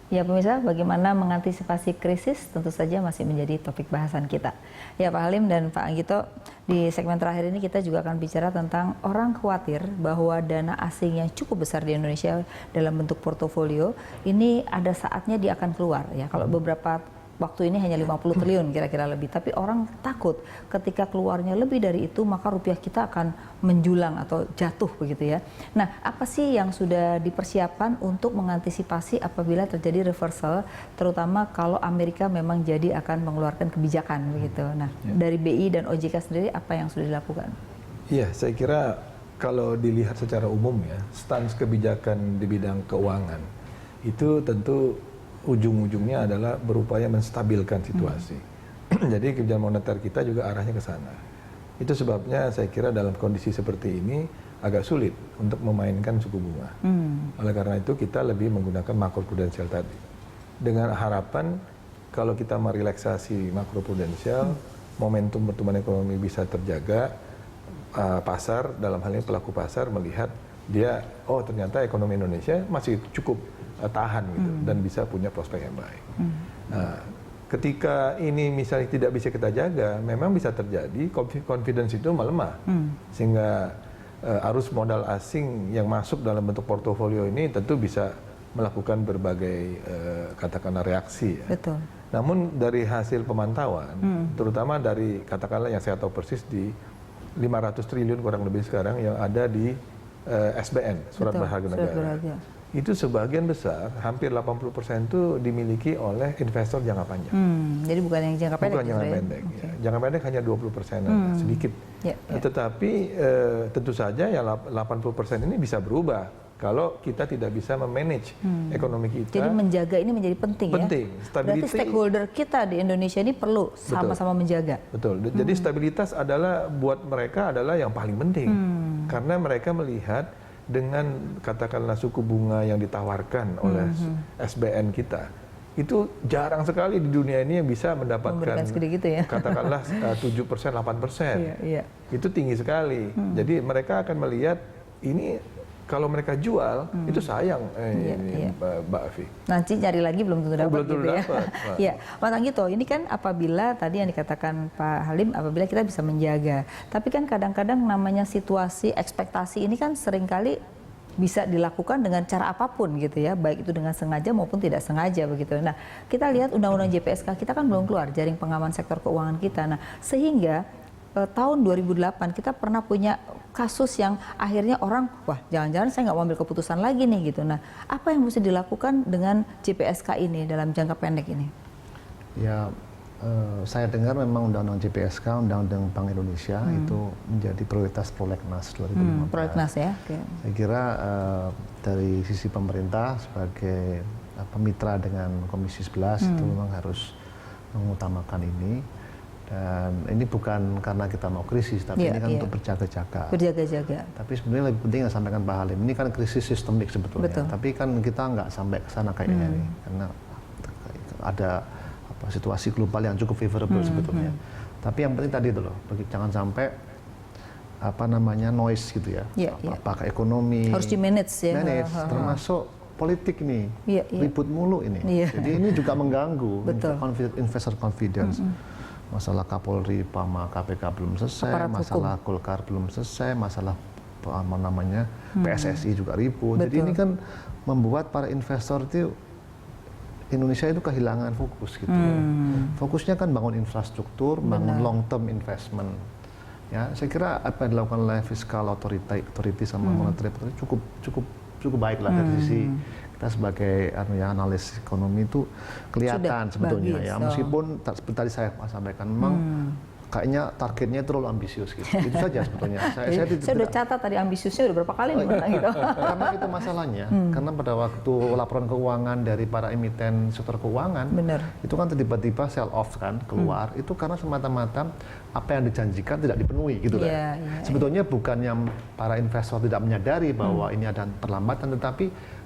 Ya pemirsa, bagaimana mengantisipasi krisis tentu saja masih menjadi topik bahasan kita. Ya Pak Halim dan Pak Anggito, di segmen terakhir ini kita juga akan bicara tentang orang khawatir bahwa dana asing yang cukup besar di Indonesia dalam bentuk portofolio, ini ada saatnya dia akan keluar. Ya, kalau beberapa waktu ini hanya 50 triliun kira-kira lebih, tapi orang takut ketika keluarnya lebih dari itu maka rupiah kita akan menjulang atau jatuh begitu ya. Nah, apa sih yang sudah dipersiapkan untuk mengantisipasi apabila terjadi reversal, terutama kalau Amerika memang jadi akan mengeluarkan kebijakan begitu. Nah, dari BI dan OJK sendiri apa yang sudah dilakukan? Iya, saya kira kalau dilihat secara umum ya, stans kebijakan di bidang keuangan itu tentu ujung-ujungnya adalah berupaya menstabilkan situasi. Jadi kebijakan moneter kita juga arahnya ke sana. Itu sebabnya saya kira dalam kondisi seperti ini agak sulit untuk memainkan suku bunga. Oleh karena itu kita lebih menggunakan makroprudensial tadi. Dengan harapan kalau kita merelaksasi makroprudensial, momentum pertumbuhan ekonomi bisa terjaga, pasar dalam hal ini pelaku pasar melihat dia, oh ternyata ekonomi Indonesia masih cukup tahan gitu dan bisa punya prospek yang baik. Nah, ketika ini misalnya tidak bisa kita jaga, memang bisa terjadi confidence itu melemah, sehingga arus modal asing yang masuk dalam bentuk portofolio ini tentu bisa melakukan berbagai katakanlah reaksi. Ya. Betul. Namun dari hasil pemantauan, terutama dari katakanlah yang saya tahu persis di 500 triliun kurang lebih sekarang yang ada di SBN, Surat Berharga Negara. Itu sebagian besar, hampir 80% itu dimiliki oleh investor jangka panjang. Jadi bukan yang jangka pendek. Bukan jangka pendek. Okay. Ya. Jangka pendek hanya 20%, sedikit. Tetapi tentu saja ya 80% ini bisa berubah kalau kita tidak bisa memanage ekonomi kita. Jadi menjaga ini menjadi penting, penting. Ya? Stability, berarti stakeholder kita di Indonesia ini perlu sama-sama menjaga. Betul. Jadi stabilitas adalah buat mereka adalah yang paling penting. Karena mereka melihat dengan katakanlah suku bunga yang ditawarkan oleh SBN kita, itu jarang sekali di dunia ini yang bisa mendapatkan gitu ya? katakanlah 7%, 8%. Itu tinggi sekali. Jadi mereka akan melihat ini kalau mereka jual itu sayang, Mbak Afi. Nanti cari lagi belum tentu dapat gitu ya. Iya, Mas Anggito, ini kan apabila tadi yang dikatakan Pak Halim, apabila kita bisa menjaga. Tapi kan kadang-kadang namanya situasi, ekspektasi ini kan seringkali bisa dilakukan dengan cara apapun gitu ya, baik itu dengan sengaja maupun tidak sengaja begitu. Nah, kita lihat Undang-Undang JPSK kita kan belum keluar, jaring pengaman sektor keuangan kita. Nah, sehingga tahun 2008 kita pernah punya kasus yang akhirnya orang, wah jangan-jangan saya nggak mau ambil keputusan lagi nih gitu. Nah, apa yang mesti dilakukan dengan JPSK ini dalam jangka pendek ini? Ya, saya dengar memang Undang-Undang JPSK, Undang-Undang Bank Indonesia itu menjadi prioritas Prolegnas 2015. Prolegnas ya. Okay. Saya kira dari sisi pemerintah sebagai mitra dengan Komisi 11 itu memang harus mengutamakan ini. Dan ini bukan karena kita mau krisis, tapi ini kan untuk berjaga-jaga. Berjaga-jaga. Tapi sebenarnya lebih penting yang sampaikan Pak Halim, ini kan krisis sistemik sebetulnya. Betul. Tapi kan kita nggak sampai ke sana kayaknya nih, karena ada situasi global yang cukup favorable sebetulnya. Tapi yang penting tadi itu loh, jangan sampai noise gitu ya. Apakah ekonomi harus di-manage ya. Manage, termasuk politik nih, ribut mulu ini. Jadi ini juga mengganggu investor confidence. Masalah Kapolri, PAMA, KPK belum selesai, masalah Golkar belum selesai, masalah PSSI juga ribut. Jadi ini kan membuat para investor itu Indonesia itu kehilangan fokus gitu. Fokusnya kan bangun infrastruktur, bangun long term investment. Ya, saya kira apa yang dilakukan oleh Fiscal Authority sama Monetary Authority cukup baik lah dari sisi kita sebagai analis ekonomi itu kelihatan sebetulnya ya, meskipun seperti tadi saya sampaikan memang kayaknya targetnya terlalu ambisius gitu. Itu saja sebetulnya. Saya udah catat tadi ambisiusnya udah berapa kali nih gitu. Karena itu masalahnya, karena pada waktu laporan keuangan dari para emiten sektor keuangan, itu kan tiba-tiba sell off kan keluar, itu karena semata-mata apa yang dijanjikan tidak dipenuhi gitu kan. Sebetulnya bukannya para investor tidak menyadari bahwa ini ada perlambatan, tetapi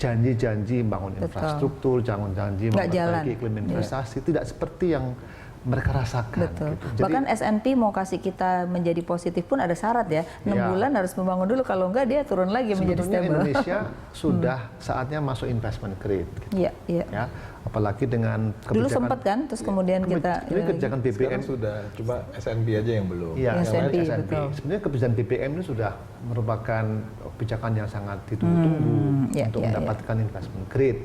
janji-janji bangun infrastruktur, jangan-janji memperbaiki iklim investasi tidak seperti yang mereka rasakan. Betul. Gitu. Jadi, Bahkan S&P mau kasih kita menjadi positif pun ada syarat ya. 6 Ya. bulan harus membangun dulu, kalau enggak dia turun lagi menjadi sebetulnya stable. Indonesia sudah saatnya masuk investment grade. Gitu. Iya, iya. Ya, apalagi dengan kebijakan. Dulu sempat kan, terus kemudian kita Ini kebijakan BBM Sekarang sudah, cuma S&P aja yang belum. Iya, S&P, yang lain S&P. betul. Sebenarnya kebijakan BBM ini sudah merupakan kebijakan yang sangat ditunggu-tunggu iya, untuk iya, mendapatkan investment grade.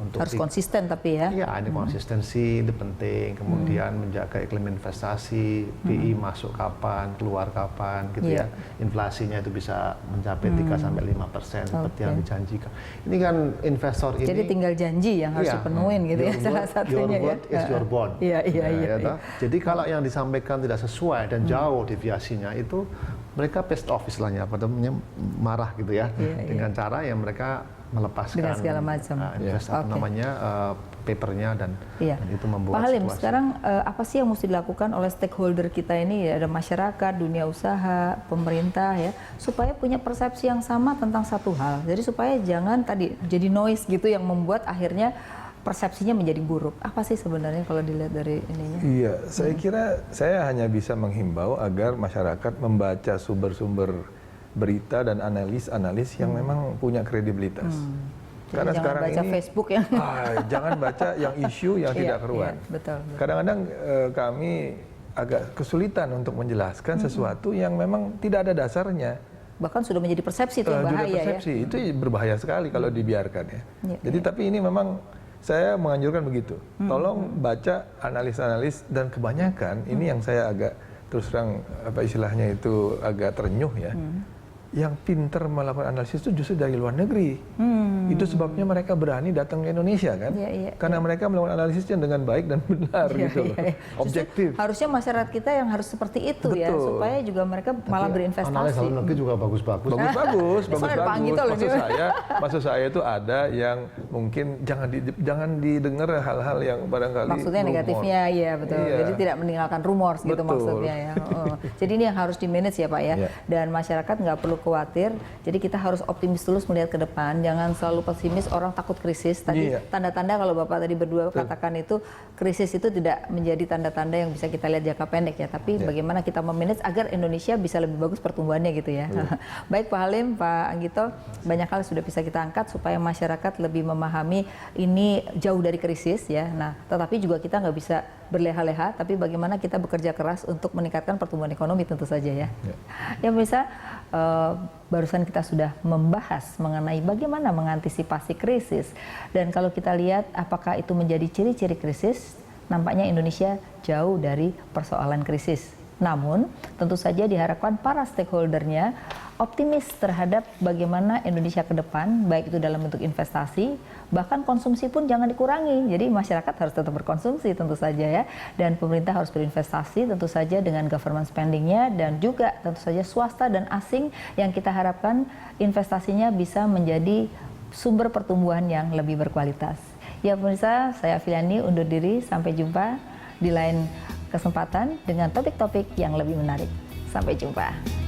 Untuk harus konsisten tapi ya. Iya, ini konsistensi itu penting. Kemudian menjaga iklim investasi, BI masuk kapan, keluar kapan, gitu Iya. ya. Inflasinya itu bisa mencapai 3-5% seperti yang Oke. dijanjikan. Ini kan investor ini. Jadi tinggal janji yang harus Iya, dipenuhin gitu ya, your salah word- satunya your ya. word is your bond. Iya, iya, Nah, iya. ya iya. toh? Jadi kalau yang disampaikan tidak sesuai dan jauh deviasinya itu mereka pissed off istilahnya, pada marah gitu ya, Iya, iya. dengan cara yang mereka melepaskan Dengan segala macam. apa Oke. namanya papernya dan Iya. itu membuat Pak Halim, situasi. sekarang apa sih yang mesti dilakukan oleh stakeholder kita ini? Ada masyarakat, dunia usaha, pemerintah ya, supaya punya persepsi yang sama tentang satu hal. Jadi supaya jangan tadi jadi noise gitu yang membuat akhirnya persepsinya menjadi buruk. Apa sih sebenarnya kalau dilihat dari ininya? Iya, saya kira saya hanya bisa menghimbau agar masyarakat membaca sumber-sumber berita dan analis-analis yang memang punya kredibilitas. Jadi Karena jangan sekarang baca ini Facebook yang jangan baca yang isu yang tidak Iya, keruan. iya, betul, betul. Kadang-kadang kami agak kesulitan untuk menjelaskan sesuatu yang memang tidak ada dasarnya. bahkan sudah menjadi persepsi itu yang Sudah bahaya persepsi itu berbahaya sekali kalau dibiarkan ya. Iya, Jadi tapi ini memang saya menganjurkan begitu. Tolong baca analis-analis dan kebanyakan ini yang saya agak terus terang apa istilahnya itu agak terenyuh ya. Yang pinter melakukan analisis itu justru dari luar negeri. Itu sebabnya mereka berani datang ke Indonesia kan? Iya, iya, Karena mereka melakukan analisisnya dengan baik dan benar Iya, gitu loh. iya, iya. Justru Objektif. harusnya masyarakat kita yang harus seperti itu ya, Betul. supaya juga mereka malah Analis berinvestasi. dalam negeri juga bagus-bagus. Bagus-bagus, Soalnya ada Pak Anggito loh bagus-bagus. dia. Maksud saya itu ada yang mungkin jangan didengar hal-hal yang barangkali Maksudnya rumor. negatifnya, ya betul. Iya. Jadi tidak meninggalkan rumor gitu Betul. maksudnya ya. Jadi ini yang harus di-manage ya Pak ya. Iya. Dan masyarakat nggak perlu khawatir. Jadi kita harus optimis terus melihat ke depan. Jangan selalu pesimis, orang takut krisis. Tadi Iya. tanda-tanda kalau Bapak tadi berdua katakan itu, krisis itu tidak menjadi tanda-tanda yang bisa kita lihat jangka pendek ya. Tapi Iya. bagaimana kita memanage agar Indonesia bisa lebih bagus pertumbuhannya gitu ya. Baik Pak Halim, Pak Anggito, banyak hal sudah bisa kita angkat supaya masyarakat lebih memahami ini jauh dari krisis ya. Nah, tetapi juga kita nggak bisa berleha-leha, tapi bagaimana kita bekerja keras untuk meningkatkan pertumbuhan ekonomi tentu saja ya. Ya bisa, barusan kita sudah membahas mengenai bagaimana mengantisipasi krisis. Dan kalau kita lihat apakah itu menjadi ciri-ciri krisis, nampaknya Indonesia jauh dari persoalan krisis. Namun, tentu saja diharapkan para stakeholdernya optimis terhadap bagaimana Indonesia ke depan, baik itu dalam bentuk investasi, bahkan konsumsi pun jangan dikurangi. Jadi masyarakat harus tetap berkonsumsi tentu saja ya, dan pemerintah harus berinvestasi tentu saja dengan government spendingnya, dan juga tentu saja swasta dan asing yang kita harapkan investasinya bisa menjadi sumber pertumbuhan yang lebih berkualitas. Ya pemirsa, saya Filiani undur diri, sampai jumpa di lain kesempatan dengan topik-topik yang lebih menarik. Sampai jumpa.